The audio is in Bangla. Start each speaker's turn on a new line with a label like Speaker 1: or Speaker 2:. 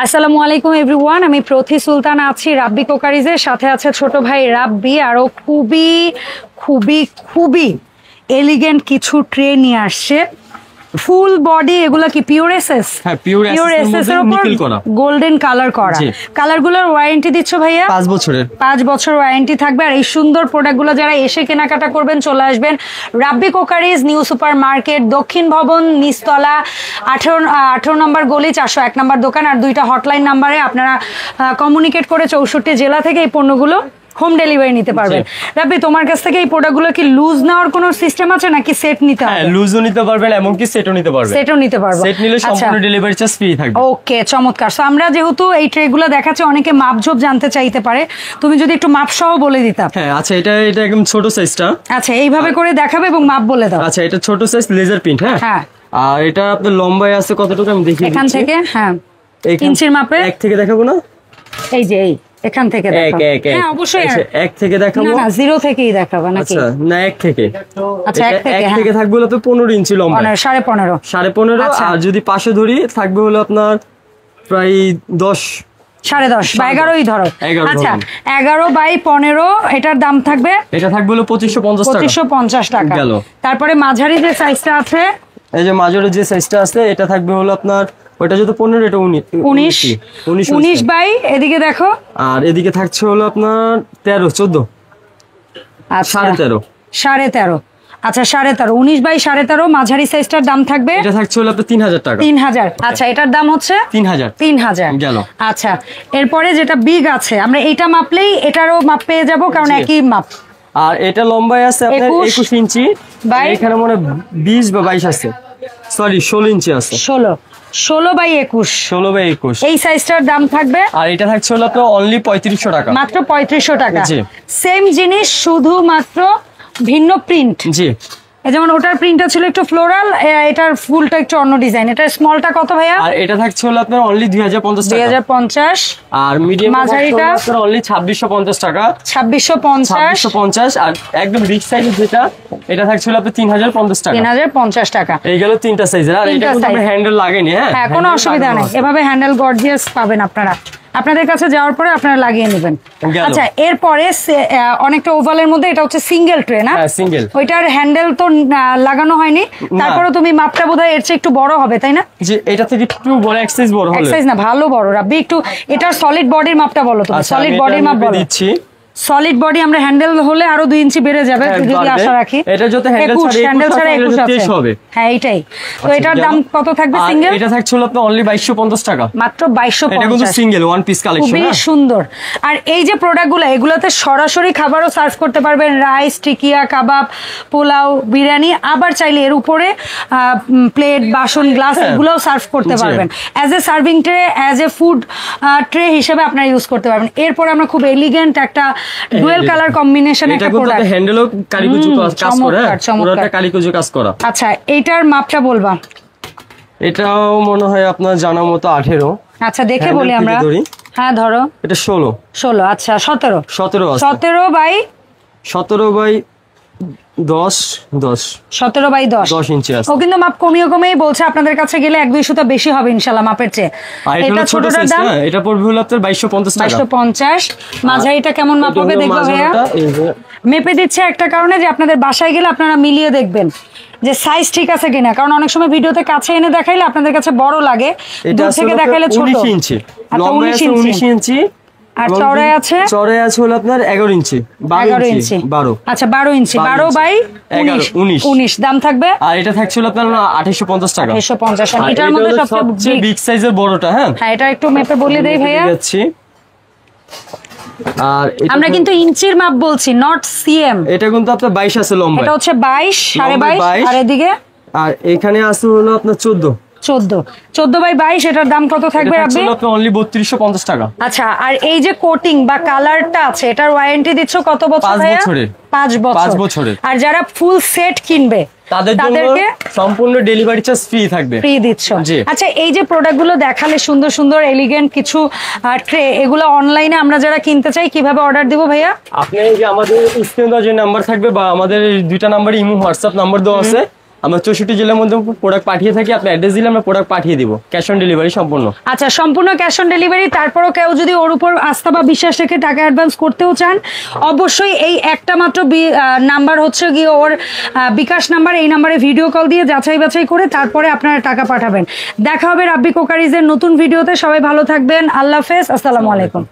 Speaker 1: আসসালামু আলাইকুম এভরিওয়ান, আমি প্রথি সুলতান আছি রাব্বি কোকারিজের সাথে। আছে ছোট ভাই রাব্বি, আরো খুবই খুবই খুবই এলিগেন্ট কিছু ট্রে নিয়ে আসছে। ফুল বডি, এগুলা কি পিওর এসএস?
Speaker 2: হ্যাঁ, পিওর এসএস এর উপর নিকেল করা,
Speaker 1: গোল্ডেন কালার করা। কালারগুলোর ওয়ারেন্টি দিচ্ছ ভাইয়া?
Speaker 2: 5 বছরের।
Speaker 1: 5 বছর ওয়ারেন্টি থাকবে। আর এই সুন্দর প্রোডাক্টগুলো যারা এসে কেনাকাটা করবেন, চলে আসবেন রাব্বি কোকারিজ, নিউ সুপার মার্কেট, দক্ষিণ ভবন, নিচতলা, 18 নম্বর গলি, 401 নম্বর দোকান। আর 2টা হটলাইন নাম্বারে আপনারা কমিউনিকেট করে 64 জেলা থেকে এই পণ্যগুলো হোম ডেলিভারি নিতে পারবেন। রাব্বি, তোমার কাছ থেকে এই প্রোডাক্টগুলো কি লুজ নেওয়ার কোনো সিস্টেম আছে নাকি সেট নিতে হবে?
Speaker 2: হ্যাঁ, লুজও নিতে পারবেন, এমনকি সেটও নিতে পারবেন।
Speaker 1: সেটও নিতে পারবো।
Speaker 2: সেট নিলে সম্পূর্ণ ডেলিভারি চার্জ ফ্রি থাকবে।
Speaker 1: ওকে, চমৎকার। সো আমরা যেহেতু এই ট্রেগুলো দেখাচ্ছি, অনেকে মাপঝোপ জানতে চাইতে পারে, তুমি যদি একটু মাপ সহ বলে দিতা।
Speaker 2: হ্যাঁ, আচ্ছা, এটা একদম ছোট সাইজটা।
Speaker 1: আচ্ছা, এইভাবে করে দেখাবে এবং মাপ বলে দাও।
Speaker 2: আচ্ছা, এটা ছোট সাইজ লেজার প্রিন্ট। হ্যাঁ
Speaker 1: হ্যাঁ।
Speaker 2: আর এটা আপনার লম্বায় আছে কতটুকু আমি দেখিয়ে দিচ্ছি।
Speaker 1: এখান থেকে, হ্যাঁ, ইঞ্চির মাপে।
Speaker 2: এক থেকে দেখাবো না?
Speaker 1: এই যে এই এখান থেকে দেখাবো। হ্যাঁ, অবশ্যই
Speaker 2: এক থেকে দেখাবো
Speaker 1: না, 0 থেকেই দেখাবো নাকি?
Speaker 2: আচ্ছা, না, এক থেকে।
Speaker 1: আচ্ছা, এক
Speaker 2: থেকে থাকবে হলো তো 15 ইঞ্চি লম্বা,
Speaker 1: 15.5।
Speaker 2: 15.5। আর যদি পাশে ধরি থাকবে হলো আপনার প্রায় 10,
Speaker 1: 10.5 বা 11ই ধরো। আচ্ছা, 11 বাই 15, এটার দাম থাকবে?
Speaker 2: এটা থাকবে হলো 2550 টাকা।
Speaker 1: গেল। তারপরে মাঝারি যে সাইজটা আছে,
Speaker 2: এই যে মাঝারি যে সাইজটা আছে, এটা থাকবে হলো আপনার, ওটা যত 15, এটা 19
Speaker 1: বাই, এদিকে দেখো,
Speaker 2: আর এদিকে থাকছে হলো আপনার 13, 14।
Speaker 1: আচ্ছা,
Speaker 2: 13.5।
Speaker 1: আচ্ছা, 13.5, 19 বাই 13.5 মাঝারি সাইজটার দাম থাকবে?
Speaker 2: এটা থাকছে হলো আপনার 3000 টাকা।
Speaker 1: 3000। আচ্ছা, এটার দাম হচ্ছে 3000
Speaker 2: গেল।
Speaker 1: আচ্ছা, এরপরে যেটা বিগ আছে, আমরা এইটা মাপলেই এটারও মাপ পেয়ে যাব, কারণ একই মাপ।
Speaker 2: আর এটা লম্বায় আছে আপনার 21 ইঞ্চি, এখানে মনে 20 বা 22 আছে, সরি 16 ইঞ্চি আছে।
Speaker 1: 16 বাই 21। এই সাইজটার দাম থাকবে? আর
Speaker 2: এটা থাকছে হলো আপনার অনলি 3500 টাকা,
Speaker 1: মাত্র 3500 টাকা। সেম জিনিস, শুধুমাত্র ভিন্ন প্রিন্ট। জি, যেমন ওটার প্রিন্টটা ছিল একটু ফ্লোরাল, এটার ফুলটা একটু অন্য ডিজাইন। এটার স্মলটা কত ভাইয়া?
Speaker 2: আর এটা থাকছে হলো আপনার অনলি 2050 টাকা।
Speaker 1: 2050।
Speaker 2: আর মিডিয়াম
Speaker 1: মাঝারিটা
Speaker 2: আপনার অনলি 2650 টাকা।
Speaker 1: 2650।
Speaker 2: আর একদম বিগ সাইজ যেটা, এটা থাকছে হলো আপনার 3050 টাকা।
Speaker 1: 3050 টাকা।
Speaker 2: এই গেল 3টা সাইজের। আর এটা কিন্তু আমরা হ্যান্ডেল লাগেনি। হ্যাঁ,
Speaker 1: কোনো অসুবিধা নেই, এভাবে হ্যান্ডেল গর্জিয়াস পাবেন আপনারা, আপনাদের কাছে যাওয়ার পরে আপনারা লাগিয়ে নেবেন। আচ্ছা, এরপরে অনেকটা ওভালের মধ্যে, এটা হচ্ছে সিঙ্গেল ট্রে না?
Speaker 2: সিঙ্গেল।
Speaker 1: ওইটার হ্যান্ডেল তো লাগানো হয়নি, তারপরে তুমি মাপটা বোধহয় এর চেয়ে একটু বড় হবে, তাই না?
Speaker 2: জি, এটা থেকে একটু বড়, এক সাইজ বড় হবে।
Speaker 1: এক সাইজ না, ভালো বড়। রাব্বি, একটু এটার সলিড বডির মাপটা বলো তুমি। সলিড বডির মাপ বলো।
Speaker 2: দিচ্ছি।
Speaker 1: সলিড বডি আমরা হ্যান্ডেল হলে আরো 2 ইঞ্চি বেড়ে যাবে যদি আশা রাখি।
Speaker 2: এটা যত হ্যান্ডেল ছাড়া 21 হবে।
Speaker 1: হ্যাঁ, এইটাই তো। এটার দাম কত থাকবে সিঙ্গেল?
Speaker 2: এটা থাকছে হলো আপনার অনলি 2250 টাকা,
Speaker 1: মাত্র 2250।
Speaker 2: এটা কিন্তু সিঙ্গেল ওয়ান পিস কালেকশন,
Speaker 1: খুবই সুন্দর। আর এই যে প্রোডাক্টগুলো, এগুলোতে সরাসরি খাবারও সার্ভ করতে পারবেন, রাইস, টিকিয়া, কাবাব, পোলাও, বিরিয়ানি। আবার চাইলে এর উপরে প্লেট, বাসন, গ্লাস এগুলোও সার্ভ করতে পারবেন। As a serving tray, as a food tray হিসেবে আপনারা ইউজ করতে পারবেন। এরপরে আমরা খুব এলিগেন্ট একটা ডুয়েল কালার কম্বিনেশন একটা প্রোডাক্ট।
Speaker 2: হ্যান্ডেলও কারিকুজু কাজ করা, পুরোটা কারিকুজু কাজ করা।
Speaker 1: আচ্ছা, এইটার মাপটা বলবা?
Speaker 2: এটাও মনে হয় আপনার জানা মতো 18।
Speaker 1: আচ্ছা, দেখে বলি আমরা। হ্যাঁ, ধরো। এটা 16। আচ্ছা, 17 বাই
Speaker 2: 17 বাই 10
Speaker 1: 17 বাই 10
Speaker 2: ইঞ্চি আছে।
Speaker 1: ও কিন্তু মাপ কমিয়েই বলছে, আপনাদের কাছে গেলে 1-2 সুতা বেশি হবে ইনশাআল্লাহ মাপের চেয়ে।
Speaker 2: এটা ছোটটার দাম, এটা পড়বে হলো আপনার 2250 টাকা।
Speaker 1: 2250। মাঝারিটা কেমন মাপ হবে দেখবো ভাইয়া? মেপে দিচ্ছে একটা কারণে, যে আপনাদের বাসায় গেলে আপনারা মিলিয়ে দেখবেন যে সাইজ ঠিক আছে কিনা, কারণ অনেক সময় ভিডিওতে কাছে এনে দেখাইলে আপনাদের কাছে বড় লাগে, দূর থেকে দেখাইলে ছোট।
Speaker 2: 19 ইঞ্চি লম্বা আছে, 19 ইঞ্চি।
Speaker 1: আর চওড়ায় আছে
Speaker 2: হলো আপনার 11 ইঞ্চি, 12 ইঞ্চি, 12।
Speaker 1: আচ্ছা, 12 ইঞ্চি, 12 বাই 19। দাম থাকবে? আর
Speaker 2: এটা থাকছে হলো আপনার 2850 টাকা।
Speaker 1: 2850। এটার মধ্যে সবচেয়ে
Speaker 2: বিগ সাইজের বড়টা। হ্যাঁ,
Speaker 1: এটা একটু মেপে বলে দেই ভাইয়া।
Speaker 2: আর
Speaker 1: আমরা কিন্তু ইঞ্চির মাপ বলছি, নট সিএম।
Speaker 2: এটা কিন্তু আপনার 22 আছে লম্বা,
Speaker 1: এটা হচ্ছে 22, 22.5। আর এদিকে
Speaker 2: আর এখানে আছে হলো আপনার 14 বাই 22। এটার দাম কত থাকবে আপনি?
Speaker 1: অনলি 3250 টাকা। আচ্ছা, আর এই যে কোটিং বা কালারটা আছে, এটার ওয়ারেন্টি দিচ্ছ কত বছর? 5 বছরের। আর যারা ফুল সেট কিনবে তাদেরকে
Speaker 2: সম্পূর্ণ ডেলিভারি চার্জ ফ্রি থাকবে,
Speaker 1: ফ্রি দিচ্ছ। আচ্ছা, এই যে প্রোডাক্টগুলো দেখালে সুন্দর সুন্দর এলিগেন্ট কিছু ট্রে, এগুলো অনলাইনে আমরা যারা কিনতে চাই কিভাবে অর্ডার দিব ভাইয়া?
Speaker 2: আপনি এই যে আমাদের স্ক্রিনে যে নাম্বার থাকবে বা আমাদের 2টা নাম্বার ইমো হোয়াটসঅ্যাপ নাম্বার দেওয়া আছে, আমরা 64 জেলার মধ্যে প্রোডাক্ট পাঠিয়ে থাকি। আপনি অ্যাড্রেস দিলে আমরা প্রোডাক্ট পাঠিয়ে দিব, ক্যাশ অন ডেলিভারি সম্পূর্ণ।
Speaker 1: আচ্ছা, সম্পূর্ণ ক্যাশ অন ডেলিভারি। তারপরও কেউ যদি ওর উপর আস্থা বা বিশ্বাস রেখে টাকা অ্যাডভান্স করতেও চান, অবশ্যই এই একটা মাত্র নাম্বার হচ্ছে গিয়ে ওর বিকাশ নাম্বার, এই নাম্বারে ভিডিও কল দিয়ে যাচাই বাছাই করে তারপরে আপনারা টাকা পাঠাবেন। দেখা হবে রাব্বি কোকারিজের নতুন ভিডিওতে। সবাই ভালো থাকবেন, আল্লাহ হাফেজ, আসসালামু আলাইকুম।